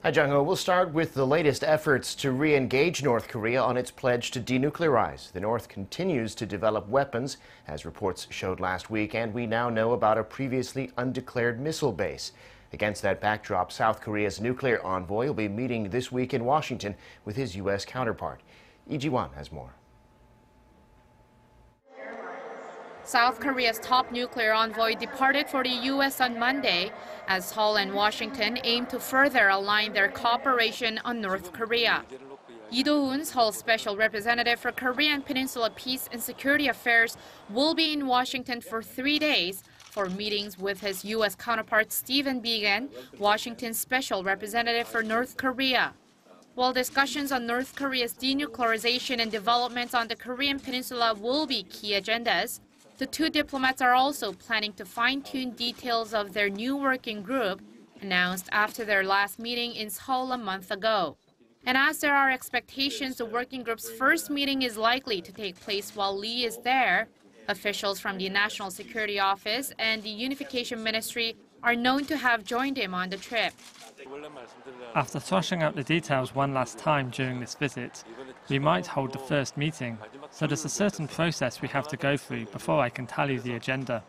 Hi, Jung-ho. We'll start with the latest efforts to re-engage North Korea on its pledge to denuclearize. The North continues to develop weapons, as reports showed last week, and we now know about a previously undeclared missile base. Against that backdrop, South Korea's nuclear envoy will be meeting this week in Washington with his U.S. counterpart. Lee Ji-won has more. South Korea's top nuclear envoy departed for the U.S. on Monday as Seoul and Washington aim to further align their cooperation on North Korea. Do-hoon, Seoul's special representative for Korean Peninsula Peace and Security Affairs, will be in Washington for 3 days for meetings with his U.S. counterpart Stephen Biegun, Washington's special representative for North Korea. While discussions on North Korea's denuclearization and developments on the Korean Peninsula will be key agendas, the two diplomats are also planning to fine-tune details of their new working group, announced after their last meeting in Seoul a month ago. And as there are expectations the working group's first meeting is likely to take place while Lee is there, officials from the National Security Office and the Unification Ministry are known to have joined him on the trip. After thrashing out the details one last time during this visit, we might hold the first meeting, so there's a certain process we have to go through before I can tell you the agenda.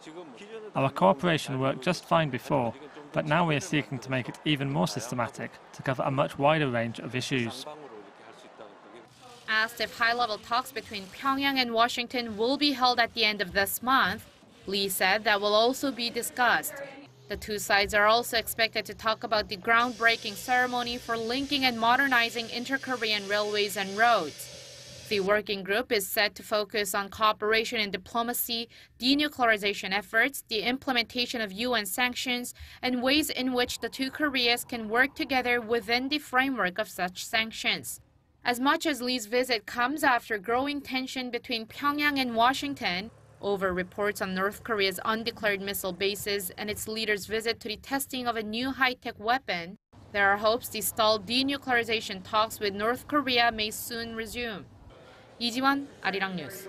Our cooperation worked just fine before, but now we are seeking to make it even more systematic to cover a much wider range of issues. Asked if high-level talks between Pyongyang and Washington will be held at the end of this month, Lee said that will also be discussed. The two sides are also expected to talk about the groundbreaking ceremony for linking and modernizing inter-Korean railways and roads. The working group is set to focus on cooperation in diplomacy, denuclearization efforts, the implementation of UN sanctions, and ways in which the two Koreas can work together within the framework of such sanctions. As much as Lee's visit comes after growing tension between Pyongyang and Washington over reports on North Korea's undeclared missile bases and its leader's visit to the testing of a new high-tech weapon, there are hopes the stalled denuclearization talks with North Korea may soon resume. Lee Ji-won, Arirang News.